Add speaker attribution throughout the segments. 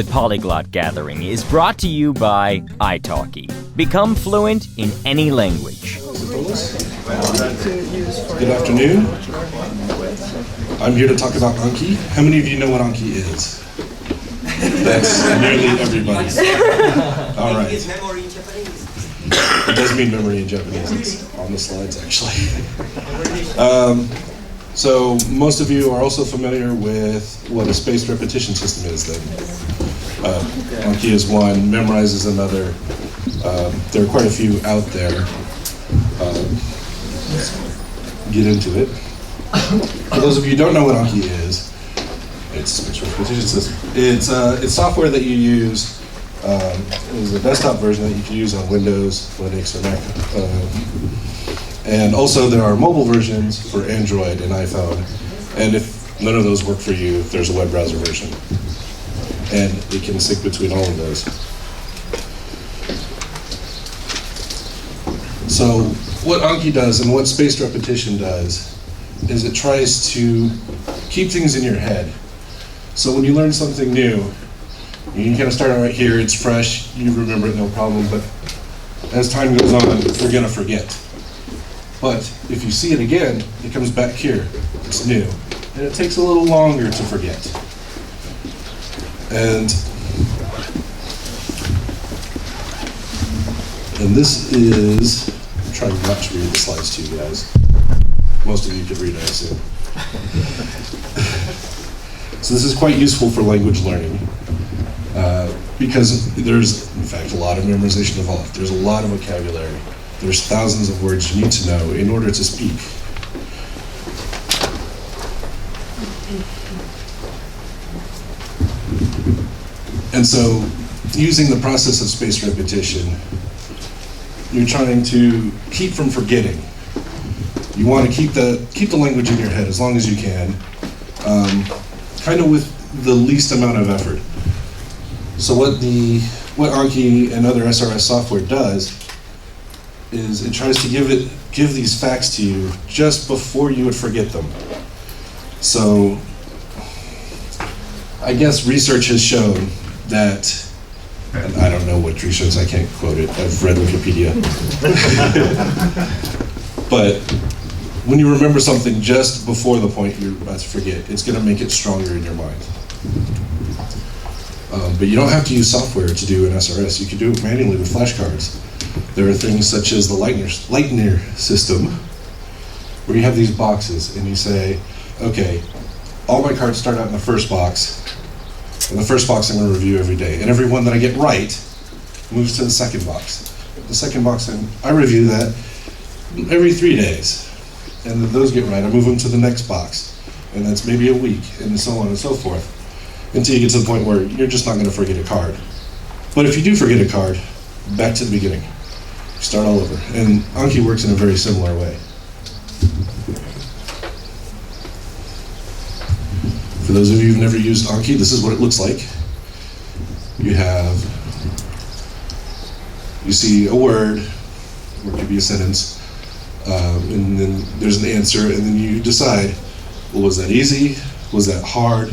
Speaker 1: The Polyglot Gathering is brought to you by italki. Become fluent in any language.
Speaker 2: Good afternoon. I'm here to talk about Anki. How many of you know what Anki is? That's nearly everybody. All right.
Speaker 3: It memory in Japanese.
Speaker 2: It does mean memory in Japanese. It's on the slides, actually. So most of you are also familiar with what a spaced repetition system is then. Anki is one, memorize is another. There are quite a few out there. Let's get into it. For those of you who don't know what Anki is, it's a spaced repetition system. It's software that you use. It's a desktop version that you can use on Windows, Linux, or Mac. And also there are mobile versions for Android and iPhone. And if none of those work for you, there's a web browser version. And it can sync between all of those. So what Anki does and what spaced repetition does is it tries to keep things in your head. So when you learn something new, you kind of start out right here, it's fresh, you remember it, no problem, but as time goes on, we're gonna forget. But if you see it again, it comes back here, it's new. And it takes a little longer to forget. And this is, I'm trying not to read the slides to you guys. Most of you could read it, I assume. So this is quite useful for language learning because there's, in fact, a lot of memorization involved. There's a lot of vocabulary. There's thousands of words you need to know in order to speak. And so, using the process of spaced repetition, you're trying to keep from forgetting. You want to keep the language in your head as long as you can, kind of with the least amount of effort. So what Anki and other SRS software does is it tries to give these facts to you just before you would forget them. So I guess research has shown that, and I don't know what research, I can't quote it, I've read Wikipedia. But when you remember something just before the point you're about to forget, it's going to make it stronger in your mind. But you don't have to use software to do an SRS. You can do it manually with flashcards. There are things such as the Lightner system, where you have these boxes and you say, okay, all my cards start out in the first box, and the first box I'm going to review every day. And every one that I get right moves to the second box. The second box, I review that every 3 days. And then those get right, I move them to the next box. And that's maybe a week, and so on and so forth. Until you get to the point where you're just not going to forget a card. But if you do forget a card, back to the beginning. Start all over. And Anki works in a very similar way. For those of you who've never used Anki, this is what it looks like. You see a word, or it could be a sentence, and then there's an answer, and then you decide, well, was that easy? Was that hard?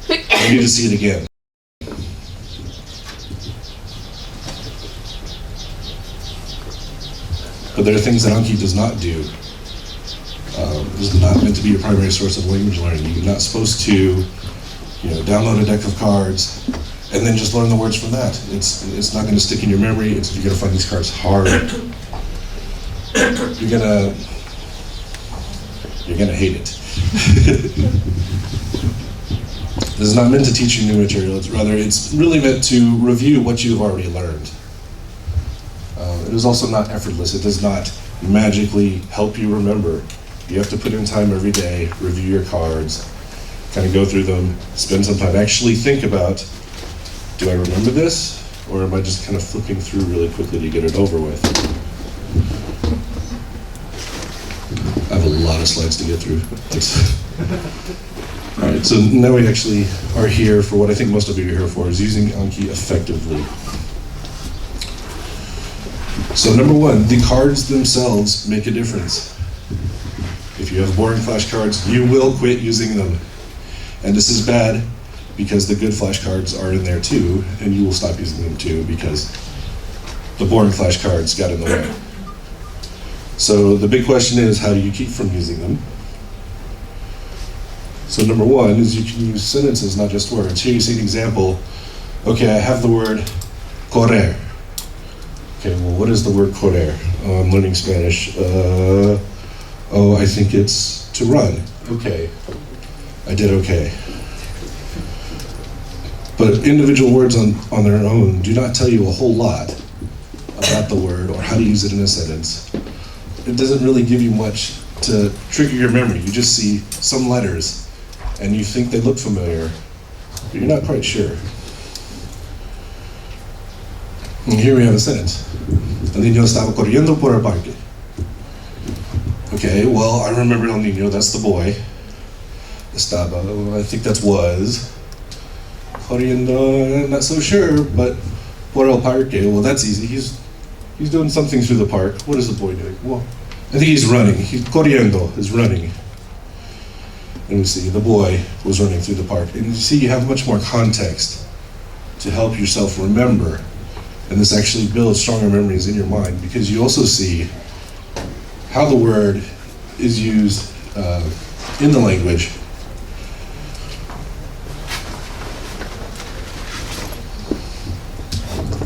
Speaker 2: I need to see it again. But there are things that Anki does not do. This is not meant to be a primary source of language learning. You're not supposed to, download a deck of cards and then just learn the words from that. It's not going to stick in your memory. You're going to find these cards hard. You're gonna hate it. This is not meant to teach you new material. It's really meant to review what you've already learned. It is also not effortless. It does not magically help you remember. You have to put in time every day, review your cards, kind of go through them, spend some time, actually think about, do I remember this? Or am I just kind of flipping through really quickly to get it over with? I have a lot of slides to get through. All right, so now we actually are here for what I think most of you are here for, is using Anki effectively. So number one, the cards themselves make a difference. If you have boring flashcards, you will quit using them. And this is bad because the good flashcards are in there too, and you will stop using them too because the boring flashcards got in the way. So the big question is, how do you keep from using them? So number one is you can use sentences, not just words. Here you see an example. Okay, I have the word correr. Okay, well, what is the word correr? Oh, I'm learning Spanish. Oh, I think it's to run. Okay, I did okay. But individual words on their own do not tell you a whole lot about the word or how to use it in a sentence. It doesn't really give you much to trigger your memory. You just see some letters and you think they look familiar, but you're not quite sure. And here we have a sentence. El niño estaba corriendo por el parque. Okay, well, I remember El Niño, that's the boy. Estaba, well, I think that's was. Corriendo, not so sure, but por el parque, well, that's easy. He's doing something through the park. What is the boy doing? Well, I think he's running. Corriendo is running. And we see the boy was running through the park. And you see, you have much more context to help yourself remember. And this actually builds stronger memories in your mind because you also see how the word is used in the language.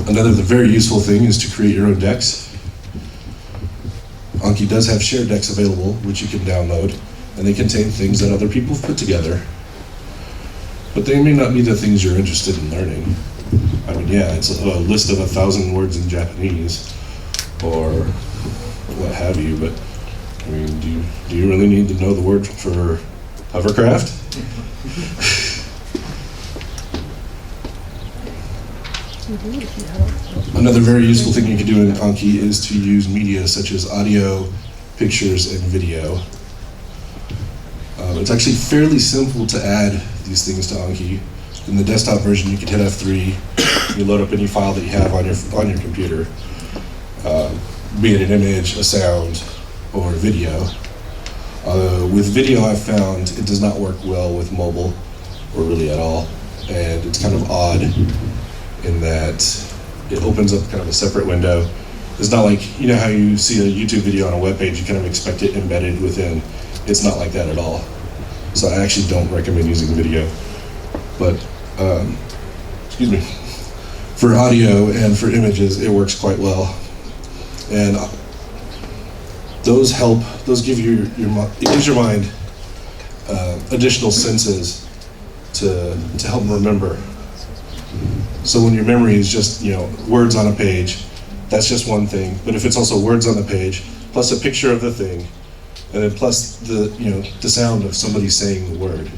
Speaker 2: Another very useful thing is to create your own decks. Anki does have shared decks available, which you can download, and they contain things that other people have put together. But they may not be the things you're interested in learning. I mean, yeah, it's a list of 1,000 words in Japanese, or what have you, but I mean, do you really need to know the word for hovercraft? Another very useful thing you can do in Anki is to use media such as audio, pictures, and video. It's actually fairly simple to add these things to Anki. In the desktop version, you can hit F3. You load up any file that you have on your computer, be it an image, a sound, or video. With video, I've found it does not work well with mobile, or really at all, and it's kind of odd in that it opens up kind of a separate window. It's not like, you know how you see a YouTube video on a web page, you kind of expect it embedded within. It's not like that at all. So I actually don't recommend using video. But, excuse me, for audio and for images, it works quite well. And those give it gives your mind additional senses to help remember. So when your memory is just, words on a page, that's just one thing. But if it's also words on the page, plus a picture of the thing, and then plus the sound of somebody saying the word,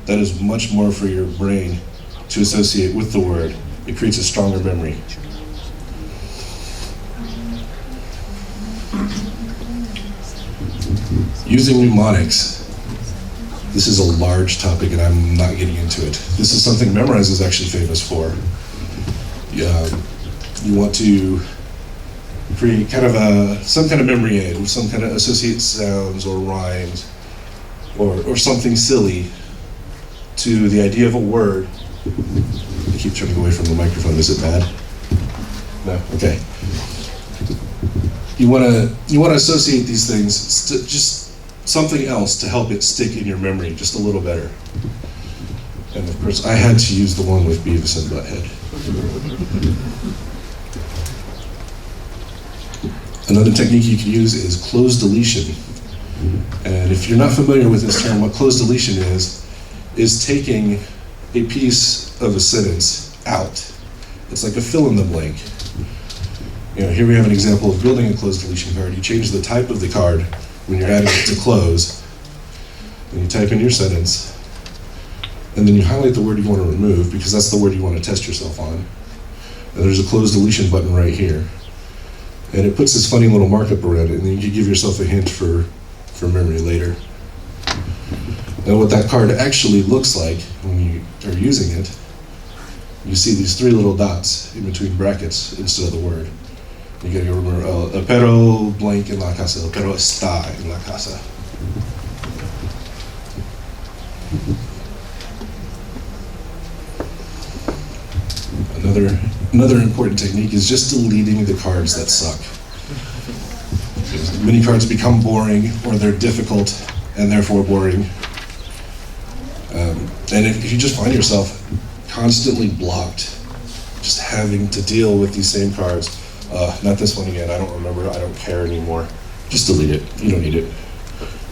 Speaker 2: that is much more for your brain to associate with the word. It creates a stronger memory. Using mnemonics. This is a large topic and I'm not getting into it. This is something Memrise is actually famous for. You want to create kind of some kind of memory aid, with some kind of associate sounds or rhymes or something silly to the idea of a word. I keep turning away from the microphone. Is it bad? No? Okay. You want to associate these things to just something else to help it stick in your memory just a little better. And of course, I had to use the one with Beavis and Butthead. Another technique you can use is close deletion. And if you're not familiar with this term, what close deletion is taking a piece of a sentence out. It's like a fill in the blank. Here we have an example of building a close deletion card. You change the type of the card when you're adding it to close, and you type in your sentence, and then you highlight the word you want to remove because that's the word you want to test yourself on. And there's a close deletion button right here. And it puts this funny little markup around it, and then you can give yourself a hint for memory later. Now what that card actually looks like when you are using it, you see these three little dots in between brackets instead of the word. You gotta remember, el perro blank en la casa, el perro está en la casa. another important technique is just deleting the cards that suck. Many cards become boring, or they're difficult and therefore boring. And if you just find yourself constantly blocked, just having to deal with these same cards, not this one again, I don't remember, I don't care anymore, just delete it, you don't need it.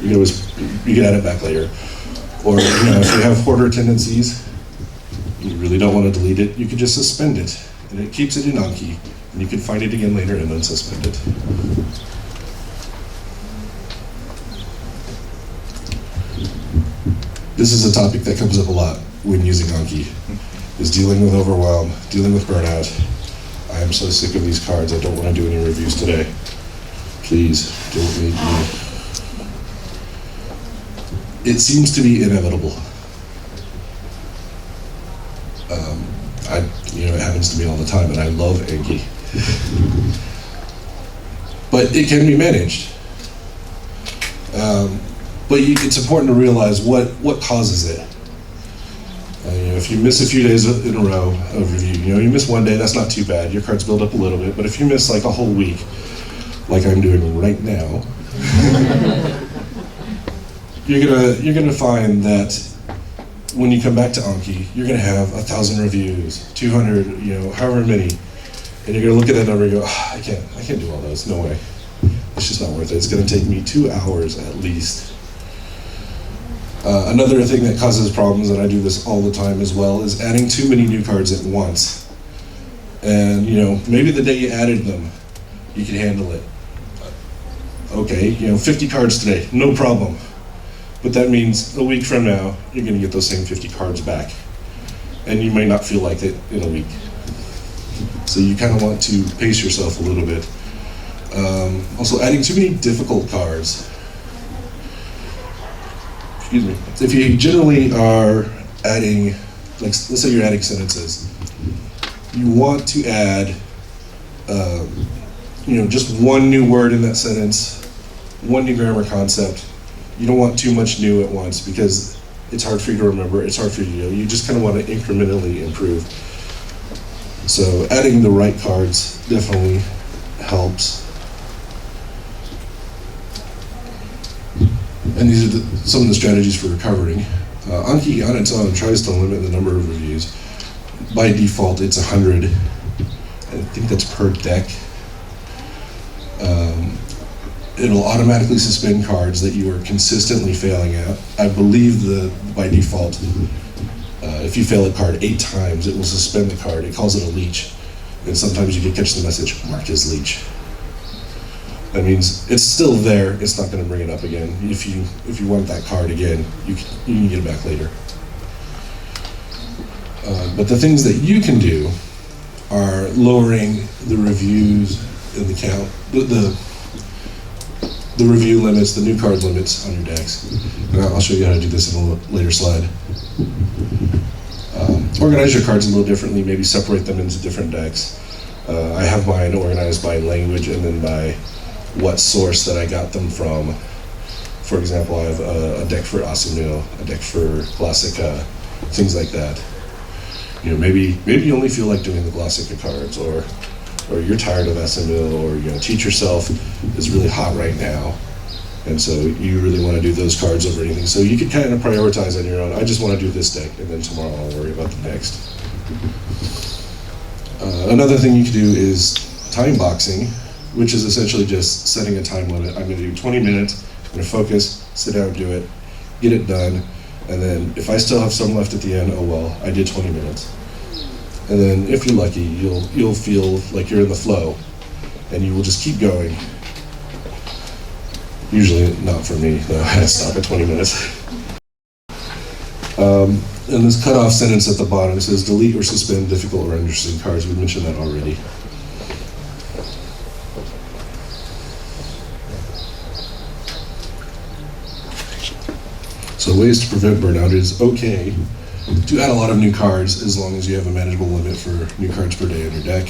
Speaker 2: You can add it back later. Or if you have hoarder tendencies, you really don't want to delete it, you could just suspend it, and it keeps it in Anki, and you can find it again later and then suspend it. This is a topic that comes up a lot when using Anki, is dealing with overwhelm, dealing with burnout. I am so sick of these cards, I don't want to do any reviews today. Please, don't make me. It seems to be inevitable. It happens to me all the time, and I love Anki. But it can be managed. But it's important to realize what causes it. If you miss a few days in a row of review, you miss one day, that's not too bad. Your cards build up a little bit. But if you miss like a whole week, like I'm doing right now, you're gonna find that when you come back to Anki, you're gonna have 1,000 reviews, 200, however many, and you're gonna look at that number and go, I can't do all those. No way. It's just not worth it. It's gonna take me 2 hours at least. Another thing that causes problems, and I do this all the time as well, is adding too many new cards at once. And maybe the day you added them, you can handle it. Okay, 50 cards today, no problem. But that means a week from now, you're going to get those same 50 cards back. And you may not feel like it in a week. So you kind of want to pace yourself a little bit. Also, adding too many difficult cards. Excuse me. If you generally are adding, let's say you're adding sentences, you want to add, just one new word in that sentence, one new grammar concept. You don't want too much new at once because it's hard for you to remember, it's hard for you to you just kind of want to incrementally improve. So adding the right cards definitely helps. And these are some of the strategies for recovering. Anki on its own tries to limit the number of reviews. By default, it's 100. I think that's per deck. It'll automatically suspend cards that you are consistently failing at. I believe by default, if you fail a card 8 times, it will suspend the card. It calls it a leech. And sometimes you can catch the message, marked as leech. That means it's still there, it's not going to bring it up again. If you want that card again, you can get it back later. But the things that you can do are lowering the reviews in the count, the review limits, the new card limits on your decks. And I'll show you how to do this in a later slide. Organize your cards a little differently, maybe separate them into different decks. I have mine organized by language and then by what source that I got them from. For example, I have a deck for Asimil, a deck for Classica, things like that. Maybe you only feel like doing the Classica cards, or you're tired of Asimil, or Teach Yourself is really hot right now, and so you really want to do those cards over anything. So you can kind of prioritize on your own. I just want to do this deck, and then tomorrow I'll worry about the next. Another thing you can do is time boxing, which is essentially just setting a time limit. I'm going to do 20 minutes, I'm going to focus, sit down, do it, get it done, and then if I still have some left at the end, oh well, I did 20 minutes. And then if you're lucky, you'll feel like you're in the flow, and you will just keep going. Usually not for me, though. I stop at 20 minutes. And this cutoff sentence at the bottom says delete or suspend difficult or uninteresting cards. We mentioned that already. So ways to prevent burnout is okay to add a lot of new cards as long as you have a manageable limit for new cards per day on your deck.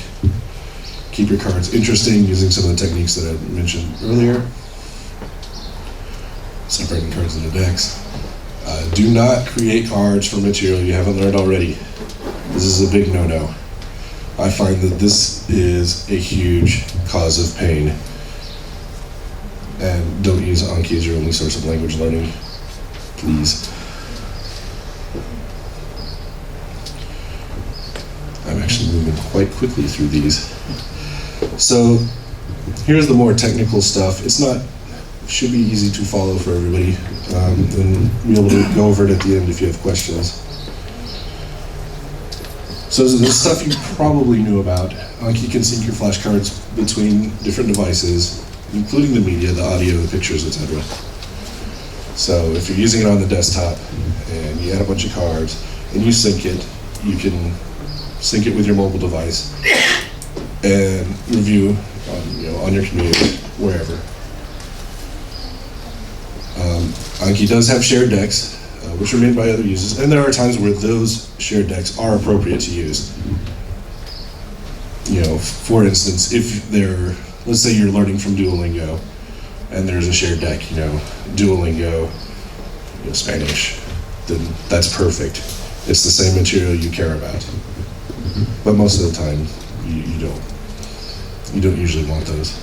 Speaker 2: Keep your cards interesting using some of the techniques that I mentioned earlier. Separating cards into decks. Do not create cards from material you haven't learned already. This is a big no-no. I find that this is a huge cause of pain. And don't use Anki as your only source of language learning, please. I'm actually moving quite quickly through these. So here's the more technical stuff. Should be easy to follow for everybody. And we'll go over it at the end if you have questions. So the stuff you probably knew about. Anki can sync your flashcards between different devices, including the media, the audio, the pictures, etc. So if you're using it on the desktop and you add a bunch of cards and you sync it, you can sync it with your mobile device and review on your computer, wherever. Anki does have shared decks, which are made by other users, and there are times where those shared decks are appropriate to use. For instance, if let's say you're learning from Duolingo, and there's a shared deck, Duolingo, Spanish, then that's perfect. It's the same material you care about. But most of the time, you don't. You don't usually want those.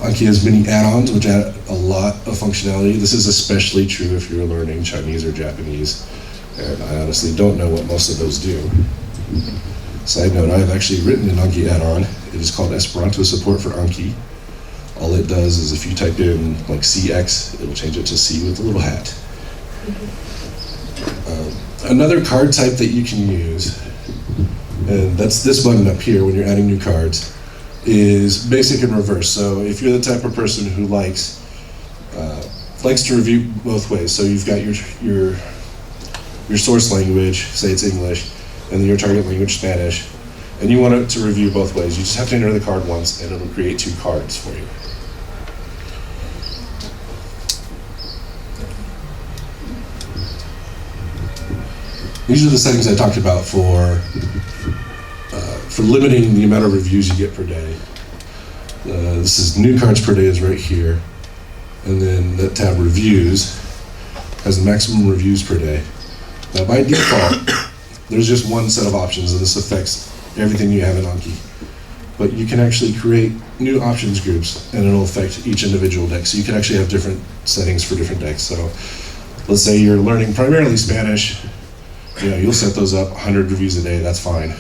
Speaker 2: Anki has many add-ons, which add a lot of functionality. This is especially true if you're learning Chinese or Japanese, and I honestly don't know what most of those do. Side note, I have actually written an Anki add-on. It is called Esperanto Support for Anki. All it does is if you type in like CX, it'll change it to C with a little hat. Another card type that you can use, and that's this button up here when you're adding new cards, is basic and reverse. So if you're the type of person who likes to review both ways, so you've got your source language, say it's English, and then your target language, Spanish, and you want it to review both ways, you just have to enter the card once and it'll create two cards for you. These are the settings I talked about for limiting the amount of reviews you get per day. This is new cards per day is right here. And then that tab reviews has the maximum reviews per day. Now by default, there's just one set of options and this affects everything you have in Anki. But you can actually create new options groups and it'll affect each individual deck. So you can actually have different settings for different decks. So let's say you're learning primarily Spanish, you'll set those up 100 reviews a day, that's fine.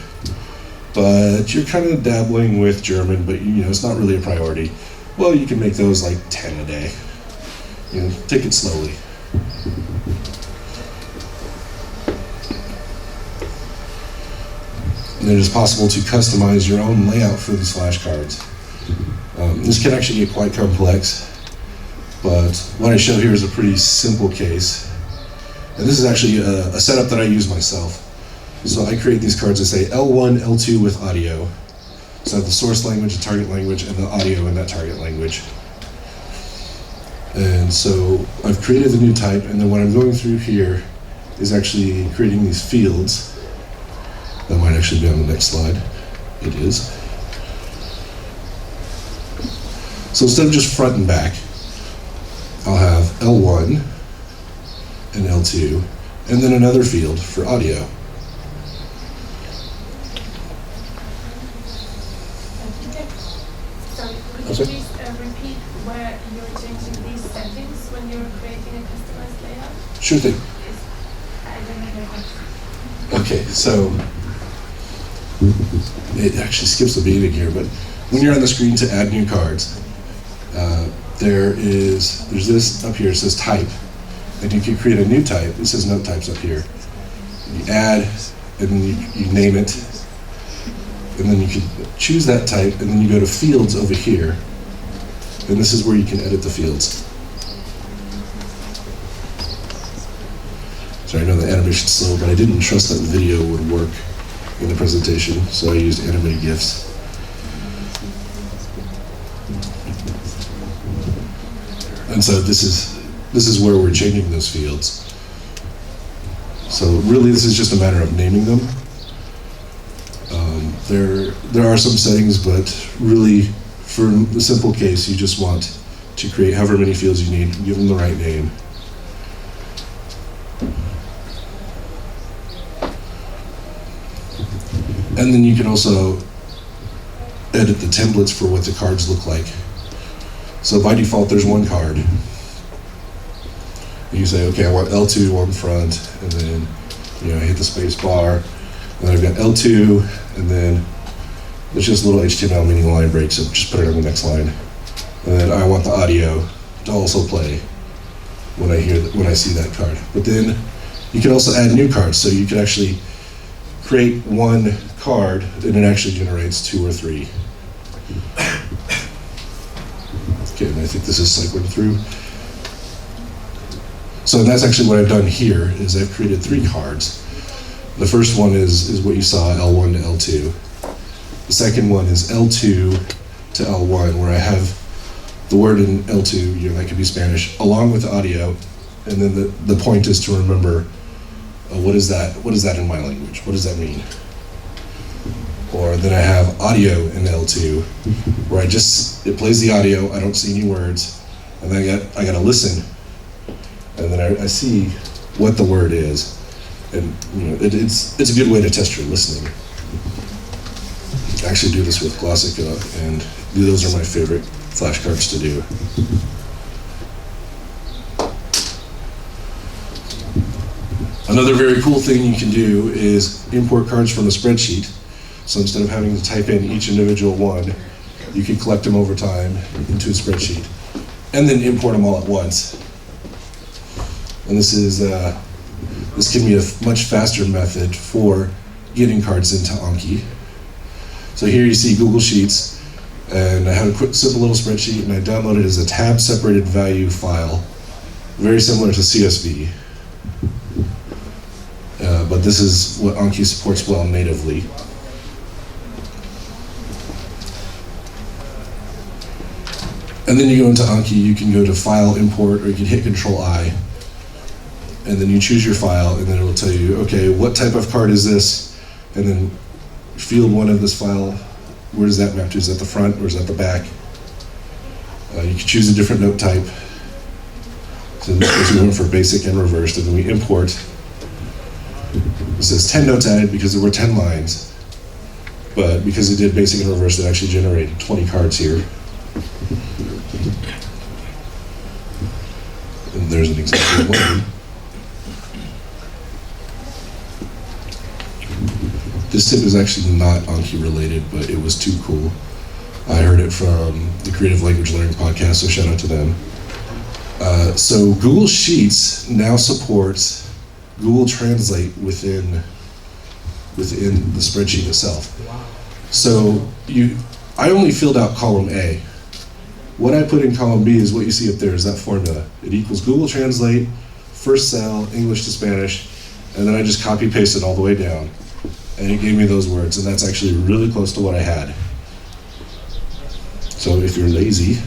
Speaker 2: But you're kind of dabbling with German, but it's not really a priority. Well, you can make those like 10 a day. Take it slowly. And it is possible to customize your own layout for these flashcards. This can actually get quite complex, but what I show here is a pretty simple case. And this is actually a setup that I use myself. So I create these cards that say L1, L2 with audio. So I have the source language, the target language, and the audio in that target language. And so I've created the new type, and then what I'm going through here is actually creating these fields. That might actually be on the next slide. It is. So instead of just front and back, I'll have L1 and L2, and then another field for audio.
Speaker 3: Could you please repeat where you're changing these settings when you're creating a customized layout?
Speaker 2: Sure thing.
Speaker 3: I don't know.
Speaker 2: Okay, so it actually skips the beginning here, but when you're on the screen to add new cards, there's this up here, it says type, and you can create a new type. It says note types up here. You add, and then you name it, and then you can choose that type, and then you go to fields over here, and this is where you can edit the fields. Sorry, I know the animation's slow, but I didn't trust that the video would work in the presentation, so I used animated GIFs. And so this is where we're changing those fields. So really, this is just a matter of naming them. There are some settings, but really, for the simple case, you just want to create however many fields you need, give them the right name. And then you can also edit the templates for what the cards look like. So by default, there's one card. You say, okay, I want L2 on front, and then I hit the space bar, and then I've got L2, and then it's just a little HTML meaning line break, so just put it on the next line. And then I want the audio to also play when I see that card. But then you can also add new cards, so you can actually create one card, and it actually generates 2 or 3. Okay, and I think this is cycling through. So that's actually what I've done here, is I've created 3 cards. The first one is what you saw, L1 to L2. The second one is L2 to L1, where I have the word in L2, that could be Spanish, along with audio, and then the point is to remember, what is that in my language? What does that mean? Or then I have audio in L2, where it plays the audio, I don't see any words, and then I gotta listen, and then I see what the word is, and it's a good way to test your listening. I actually do this with Glossica, and those are my favorite flashcards to do. Another very cool thing you can do is import cards from a spreadsheet. So instead of having to type in each individual one, you can collect them over time into a spreadsheet, and then import them all at once. And this can be a much faster method for getting cards into Anki. So here you see Google Sheets, and I have a quick, simple little spreadsheet, and I downloaded it as a tab-separated value file, very similar to CSV. But this is what Anki supports well natively. And then you go into Anki, you can go to File, Import, or you can hit Control-I, and then you choose your file, and then it will tell you, okay, what type of card is this? And then field 1 of this file, where does that map to? Is that the front or is that the back? You can choose a different note type. So in this case, we went for basic and reversed, and then we import. It says 10 notes added because there were 10 lines, but because it did basic and reversed, it actually generated 20 cards here. And there's an example of one. This tip is actually not Anki related, but it was too cool. I heard it from the Creative Language Learning podcast, so shout out to them. So Google Sheets now supports Google Translate within the spreadsheet itself. Wow. So I only filled out column A. What I put in column B is what you see up there is that formula. It equals Google Translate, first cell, English to Spanish, and then I just copy paste it all the way down. And it gave me those words, and that's actually really close to what I had. So if you're lazy,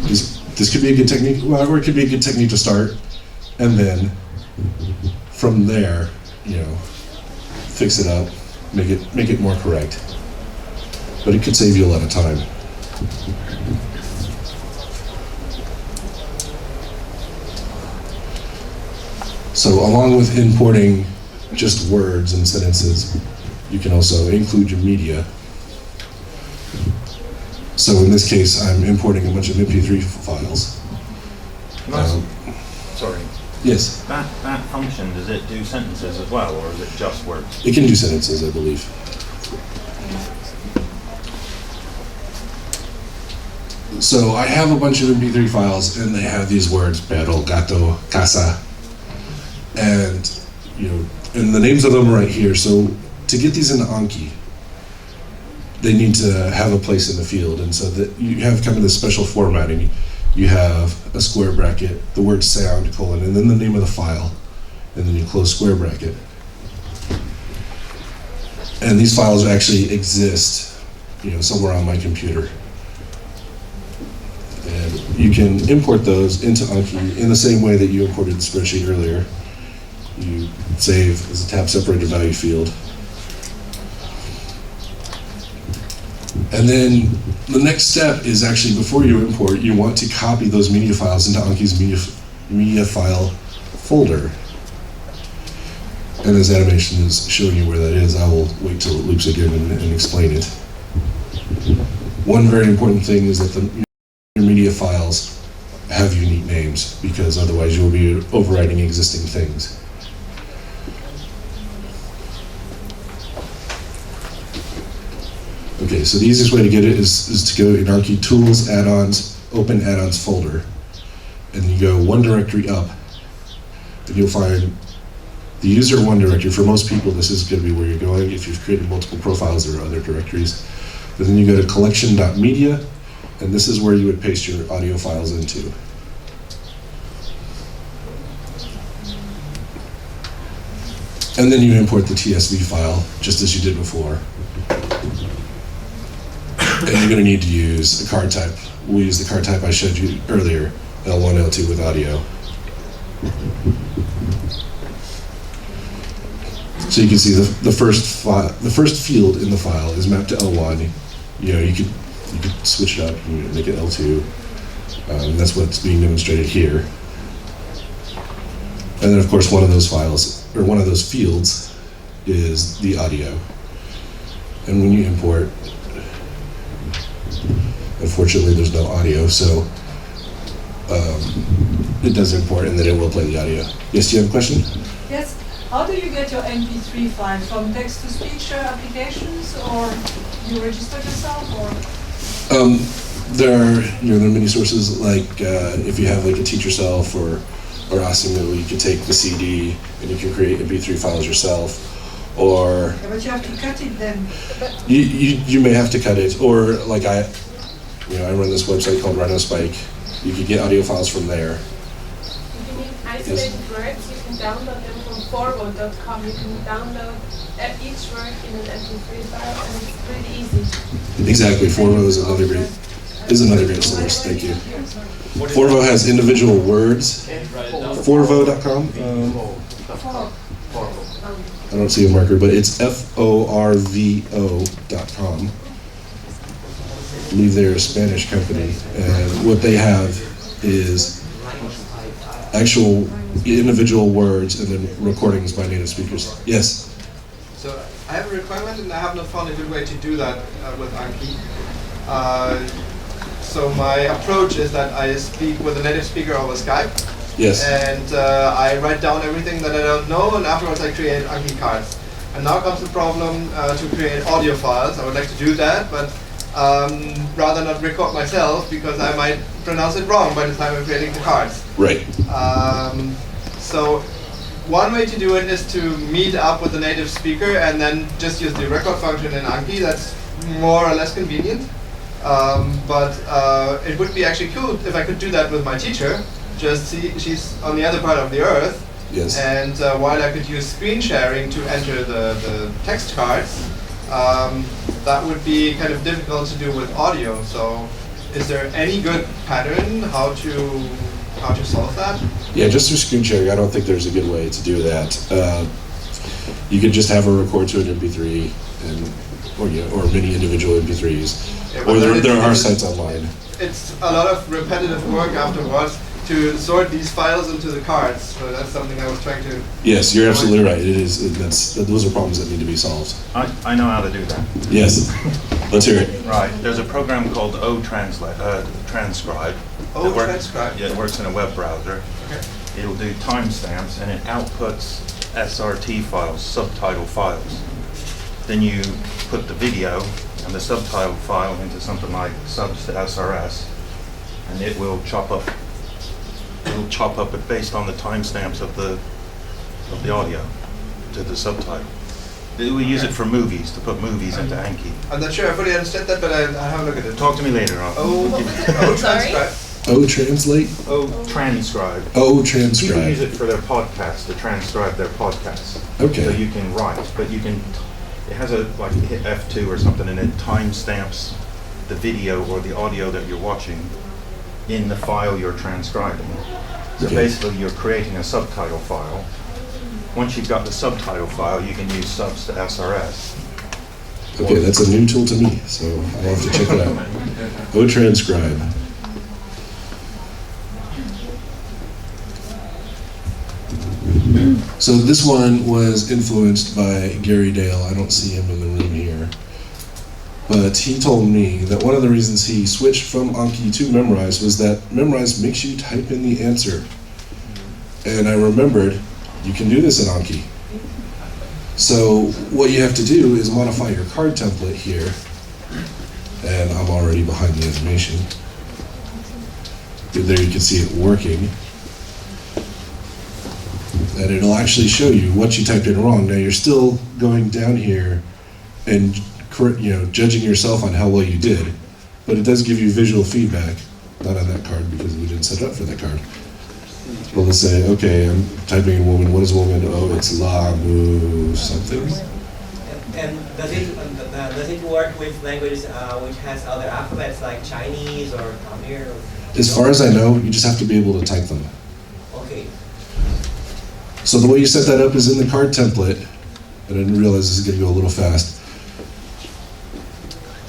Speaker 2: this could be a good technique, or it could be a good technique to start, and then from there, fix it up, make it more correct. But it could save you a lot of time. So along with importing just words and sentences, you can also include your media. So in this case, I'm importing a bunch of MP3 files.
Speaker 4: Sorry.
Speaker 2: Yes?
Speaker 4: That function, does it do sentences as well, or is it just words?
Speaker 2: It can do sentences, I believe. So I have a bunch of MP3 files, and they have these words, perro, gato, casa, and and the names of them are right here. So to get these into Anki, they need to have a place in the field, and so that you have kind of this special formatting. You have a square bracket, the word sound, colon, and then the name of the file, and then you close square bracket. And these files actually exist, somewhere on my computer. And you can import those into Anki in the same way that you imported the spreadsheet earlier. You save as a tab separated value field. And then the next step is actually, before you import, you want to copy those media files into Anki's media file folder. And this animation is showing you where that is. I will wait till it loops again and explain it. One very important thing is that your media files have unique names, because otherwise you'll be overwriting existing things. Okay, so the easiest way to get it is to go in Anki Tools, Add-ons, Open Add-ons folder, and you go one directory up, and you'll find the user one directory. For most people, this is going to be where you're going. If you've created multiple profiles, there are other directories. But then you go to collection.media, and this is where you would paste your audio files into. And then you import the TSV file, just as you did before. And you're going to need to use a card type. We'll use the card type I showed you earlier, L1, L2 with audio. So you can see the first field in the file is mapped to L1. You know, you could switch it up and make it L2. And that's what's being demonstrated here. And then, of course, one of those files, or one of those fields, is the audio. And when you import, unfortunately, there's no audio, so it does import, and then it will play the audio. Yes, do you have a question?
Speaker 5: Yes. How do you get your MP3 file? From text-to-speech applications, or you register yourself, or?
Speaker 2: There are many sources, like if you have like a Teach Yourself or Asimo, you can take the CD and you can create MP3 files yourself, or
Speaker 5: Yeah, but you have to cut it then.
Speaker 2: you may have to cut it, or like I run this website called RhinoSpike. You can get audio files from there.
Speaker 3: If you need isolated words, you can download them from forward.com. You can download each word in an MP3 file, and it's pretty easy.
Speaker 2: Exactly, Forvo is another great source. Thank you. Forvo has individual words. Forvo.com. I don't see a marker, but it's forvo.com. I believe they're a Spanish company, and what they have is actual individual words and then recordings by native speakers. Yes?
Speaker 6: So I have a requirement, and I have not found a good way to do that with Anki. So my approach is that I speak with a native speaker over Skype.
Speaker 2: Yes.
Speaker 6: And I write down everything that I don't know, and afterwards I create Anki cards. And now comes the problem to create audio files. I would like to do that, but rather not record myself, because I might pronounce it wrong by the time I'm creating the cards.
Speaker 2: Right.
Speaker 6: So one way to do it is to meet up with the native speaker and then just use the record function in Anki. That's more or less convenient. But it would be actually cool if I could do that with my teacher. Just see, she's on the other part of the earth.
Speaker 2: Yes.
Speaker 6: And while I could use screen sharing to enter the text cards, that would be kind of difficult to do with audio. So is there any good pattern how to solve that?
Speaker 2: Yeah, just through screen sharing, I don't think there's a good way to do that. You could just have her record to an MP3, or many individual MP3s.
Speaker 6: Yeah,
Speaker 2: or there are sites online.
Speaker 6: It's a lot of repetitive work afterwards to sort these files into the cards. So that's something I was trying to...
Speaker 2: Yes, you're absolutely right. It is. Those are problems that need to be solved.
Speaker 4: I know how to do that.
Speaker 2: Yes. Let's hear it.
Speaker 4: Right. There's a program called Transcribe.
Speaker 6: Transcribe?
Speaker 4: Yeah, it works in a web browser.
Speaker 6: Okay.
Speaker 4: It'll do timestamps, and it outputs SRT files, subtitle files. Then you put the video and the subtitle file into something like subs to SRS, and it will chop up. It'll chop up it based on the timestamps of the audio to the subtitle. We use it for movies, to put movies into Anki.
Speaker 6: I'm not sure I fully understood that, but I'll have a look at it.
Speaker 4: Talk to me later.
Speaker 6: Transcribe.
Speaker 2: Translate?
Speaker 4: Transcribe.
Speaker 2: Transcribe.
Speaker 4: People use it for their podcasts, to transcribe their podcasts.
Speaker 2: Okay.
Speaker 4: So you can write, but you can, it has you hit F2 or something, and it timestamps the video or the audio that you're watching in the file you're transcribing. So
Speaker 2: Okay.
Speaker 4: basically you're creating a subtitle file. Once you've got the subtitle file, you can use subs to SRS.
Speaker 2: Okay, that's a new tool to me, so I'll have to check it out. Transcribe. So this one was influenced by Gary Dale. I don't see him in the room here. But he told me that one of the reasons he switched from Anki to Memrise was that Memrise makes you type in the answer. And I remembered, you can do this in Anki. So what you have to do is modify your card template here. And I'm already behind the animation. There you can see it working. And it'll actually show you what you typed in wrong. Now you're still going down here and judging yourself on how well you did, but it does give you visual feedback. Not on that card because we didn't set it up for that card. Well, let's say, okay, I'm typing in woman. What is woman? Oh, it's la mu something.
Speaker 7: And does it work with languages which has other alphabets like Chinese or Tamil?
Speaker 2: As far as I know, you just have to be able to type them.
Speaker 7: Okay.
Speaker 2: So the way you set that up is in the card template, and I didn't realize this is going to go a little fast.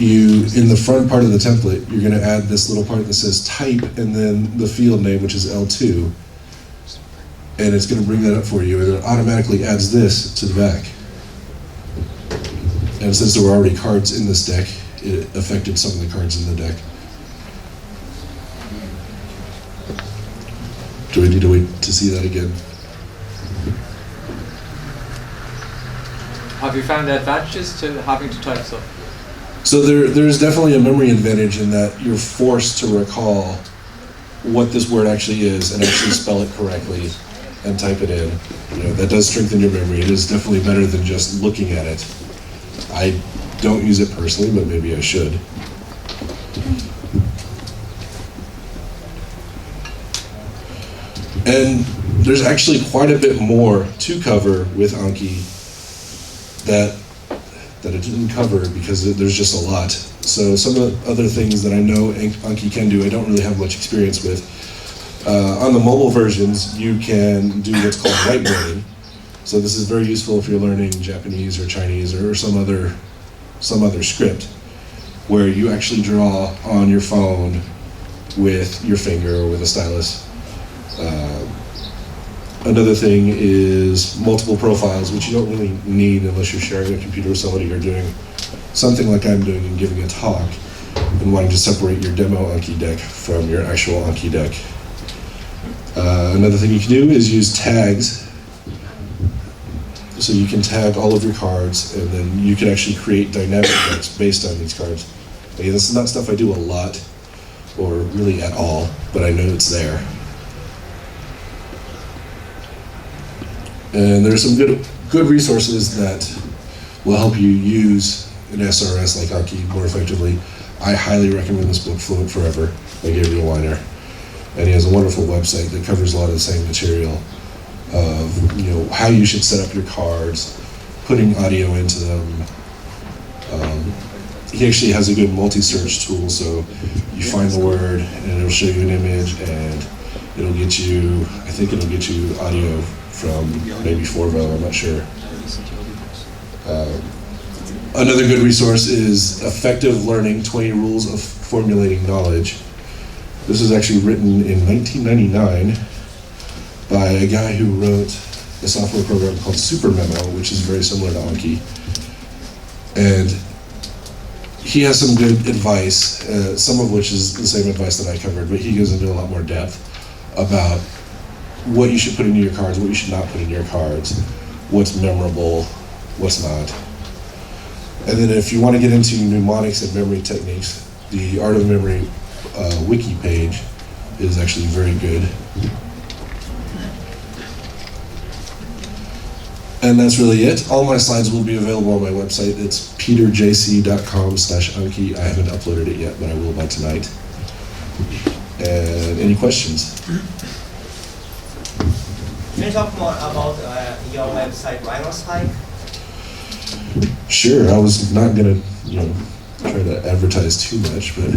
Speaker 2: In the front part of the template, you're going to add this little part that says type and then the field name, which is L2. And it's going to bring that up for you, and it automatically adds this to the back. And since there were already cards in this deck, it affected some of the cards in the deck. Do we need to wait to see that again?
Speaker 8: Have you found advantages to having to type stuff?
Speaker 2: So there's definitely a memory advantage in that you're forced to recall what this word actually is and actually spell it correctly and type it in. That does strengthen your memory. It is definitely better than just looking at it. I don't use it personally, but maybe I should. And there's actually quite a bit more to cover with Anki that it didn't cover because there's just a lot. So some of the other things that I know Anki can do, I don't really have much experience with. On the mobile versions, you can do what's called whiteboarding. So this is very useful if you're learning Japanese or Chinese or some other script, where you actually draw on your phone with your finger or with a stylus. Another thing is multiple profiles, which you don't really need unless you're sharing a computer with somebody or doing something like I'm doing and giving a talk and wanting to separate your demo Anki deck from your actual Anki deck. Another thing you can do is use tags. So you can tag all of your cards, and then you can actually create dynamic decks based on these cards. Again, this is not stuff I do a lot, or really at all, but I know it's there. And there are some good resources that will help you use an SRS like Anki more effectively. I highly recommend this book, Fluent Forever, by Gabriel Weiner. And he has a wonderful website that covers a lot of the same material of how you should set up your cards, putting audio into them. He actually has a good multi-search tool, so you find the word and it'll show you an image, and it'll get you, I think it'll get you audio from maybe Forvo, I'm not sure. Another good resource is Effective Learning, 20 Rules of Formulating Knowledge. This was actually written in 1999 by a guy who wrote a software program called SuperMemo, which is very similar to Anki. And he has some good advice, some of which is the same advice that I covered, but he goes into a lot more depth about what you should put into your cards, what you should not put in your cards, what's memorable, what's not. And then if you want to get into mnemonics and memory techniques, the Art of Memory wiki page is actually very good. And that's really it. All my slides will be available on my website. It's peterjc.com/Anki. I haven't uploaded it yet, but I will by tonight. And any questions?
Speaker 7: Can you talk more about your website, Rhinospike?
Speaker 2: Sure. I was not going to, try to advertise too much, but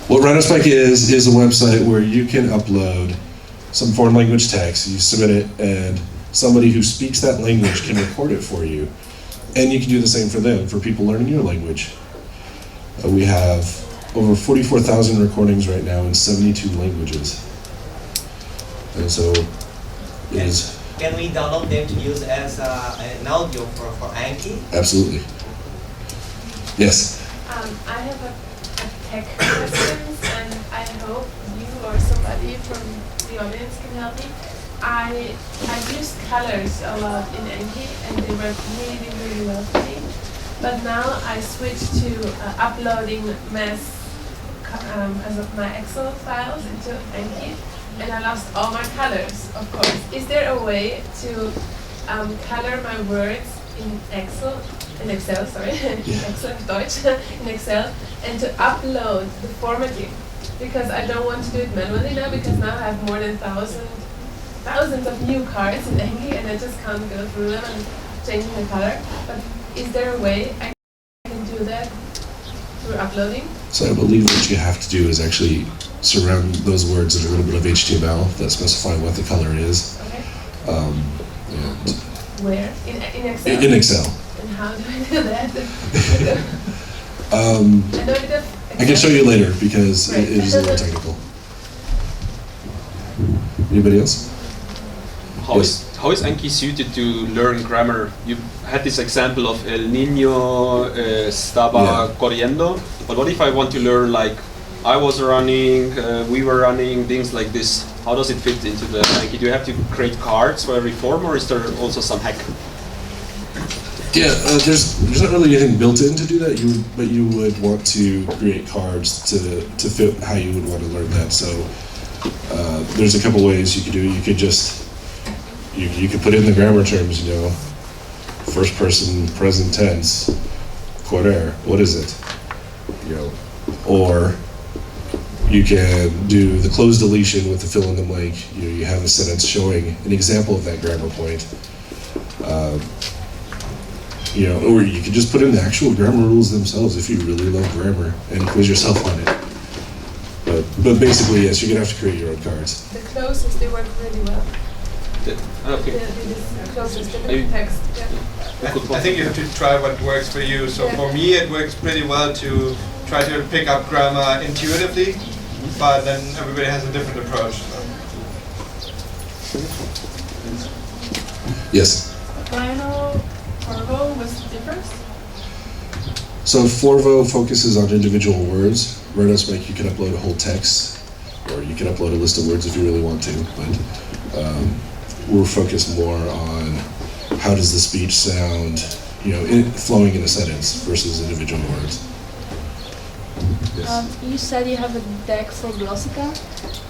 Speaker 2: what Rhinospike is a website where you can upload some foreign language text. You submit it, and somebody who speaks that language can record it for you. And you can do the same for them, for people learning your language. We have over 44,000 recordings right now in 72 languages. And so It is
Speaker 7: Can we download them to use as an audio for Anki?
Speaker 2: absolutely. Yes.
Speaker 3: I have a tech question, and I hope you or somebody from the audience can help me. I used colors a lot in Anki, and they work really, really well for me. But now I switched to uploading mass as of my Excel files into Anki, and I lost all my colors, of course. Is there a way to color my words in Excel, in Excel, and to upload the formatting? Because I don't want to do it manually now, because now I have more than thousands of new cards in Anki, and I just can't go through them and changing the color. But is there a way I can do that through uploading?
Speaker 2: So I believe what you have to do is actually surround those words in a little bit of HTML that specify what the color is.
Speaker 3: Okay.
Speaker 2: And
Speaker 3: Where? In Excel?
Speaker 2: in Excel.
Speaker 3: And how do I do that? I know a bit of
Speaker 2: I can show you later because
Speaker 3: Right.
Speaker 2: it is a little technical. Anybody else?
Speaker 8: How is Anki suited to learn grammar? You had this example of El Niño estaba
Speaker 2: Yeah.
Speaker 8: corriendo, but what if I want to learn like I was running, we were running, things like this? How does it fit into the Anki? Do you have to create cards for every form, or is there also some hack?
Speaker 2: Yeah, there's not really anything built in to do that. But you would want to create cards to fit how you would want to learn that. So there's a couple ways you could do it. You could just you could put in the grammar terms. First person present tense, quater. What is it? Or you can do the close deletion with the fill in the blank. You have a sentence showing an example of that grammar point. Or you could just put in the actual grammar rules themselves if you really love grammar and quiz yourself on it. But basically, yes, you're gonna have to create your own cards.
Speaker 3: the closest, they work really well.
Speaker 8: Okay.
Speaker 3: The closest, the
Speaker 8: Maybe-
Speaker 3: text. Yeah.
Speaker 6: I think you have to try what works for you. So for me, it works pretty well to try to pick up grammar intuitively, but then everybody has a different approach.
Speaker 2: Yes.
Speaker 3: Final Carroll, what's the difference?
Speaker 2: So Forvo focuses on individual words. Rhinosmake, you can upload a whole text, or you can upload a list of words if you really want to. But we're focused more on how does the speech sound, flowing in a sentence versus individual words. Yes.
Speaker 9: You said you have a deck for Glossica.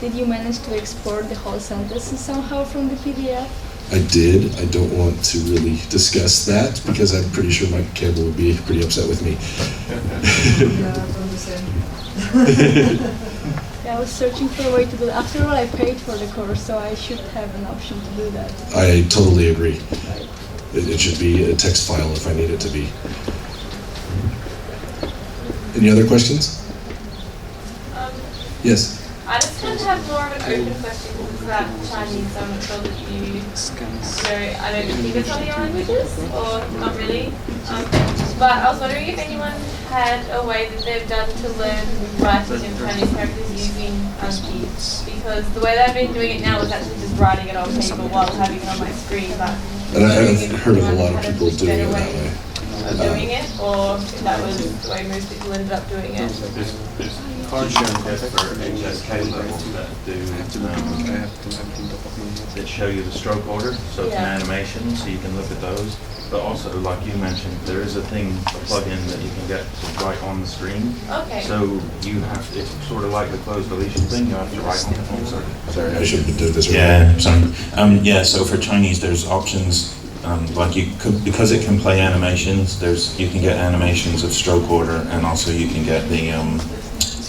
Speaker 9: Did you manage to export the whole sentences somehow from the PDF?
Speaker 2: I did. I don't want to really discuss that because I'm pretty sure Mike Campbell would be pretty upset with me.
Speaker 9: Yeah, I was searching for a way to do it. After all, I paid for the course, so I should have an option to do that.
Speaker 2: I totally agree. It should be a text file if I need it to be. Any other questions? Yes.
Speaker 3: I just kind of have more of an open question about Chinese. I'm not sure that you I don't think it's on your languages, or not really. But I was wondering if anyone had a way that they've done to learn writing in Chinese characters using Anki. Because the way that I've been doing it now is actually just writing it on paper while having it on my screen. But
Speaker 2: And I've heard of a lot of people doing it that way.
Speaker 3: Doing it, or if that was the way most people ended up doing it.
Speaker 4: There's card sharing tests for HSK levels that that show you the stroke order, so it's an
Speaker 3: Yeah.
Speaker 4: animation, so you can look at those. But also, like you mentioned, there is a thing, a plug-in that you can get to write on the screen.
Speaker 3: Okay.
Speaker 4: So you have, it's sort of like the close deletion thing, you have to write on the phone.
Speaker 2: Sorry, I should have done this earlier.
Speaker 10: Yeah, sorry. So for Chinese, there's options, like you could, because it can play animations, you can get animations of stroke order, and also you can get the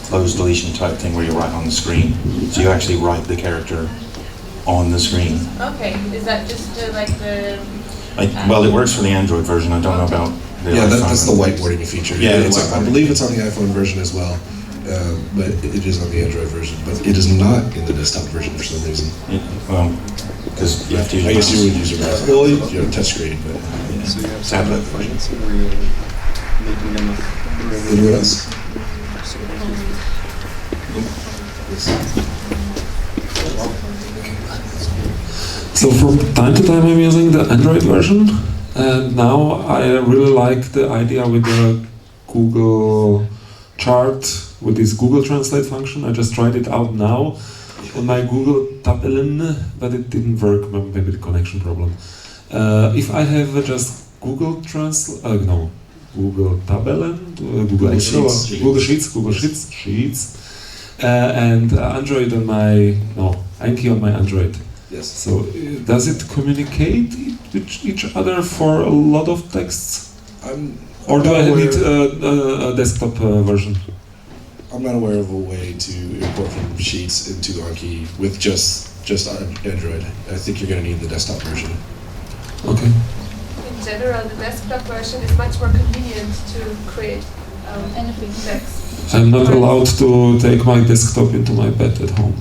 Speaker 10: close deletion type thing where you write on the screen. So you actually write the character on the screen.
Speaker 3: Okay, is that just like the...
Speaker 10: Well, it works for the Android version. I don't know about the
Speaker 2: Yeah,
Speaker 10: iPhone.
Speaker 2: that's the whiteboarding feature.
Speaker 10: Yeah, the
Speaker 2: I
Speaker 10: whiteboarding.
Speaker 2: believe it's on the iPhone version as well, but it is on the Android version. But it is not in the desktop version for some reason.
Speaker 10: Well, because you have to use
Speaker 2: I guess you would use your mouse. Well, you have touchscreen, but
Speaker 10: So you have tablet version.
Speaker 2: anyone else?
Speaker 11: So from time to time I'm using the Android version, and now I really like the idea with the Google chart, with this Google Translate function. I just tried it out now on my Google Tabellen, but it didn't work, maybe the connection problem. If I have just Google Google Tabellen, Google Excel, Google Sheets, and Android on my, Anki on my Android.
Speaker 2: Yes.
Speaker 11: So does it communicate with each other for a lot of texts? Or do I need a desktop version?
Speaker 2: I'm not aware of a way to import from Sheets into Anki with just Android. I think you're going to need the desktop version.
Speaker 11: Okay.
Speaker 3: In general, the desktop version is much more convenient to create
Speaker 9: Anything.
Speaker 3: text.
Speaker 11: I'm not allowed to take my desktop into my bed at home.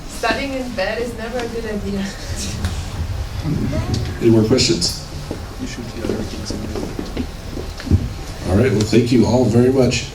Speaker 3: Studying in bed is never a good idea.
Speaker 2: Any more questions? All right, well, thank you all very much.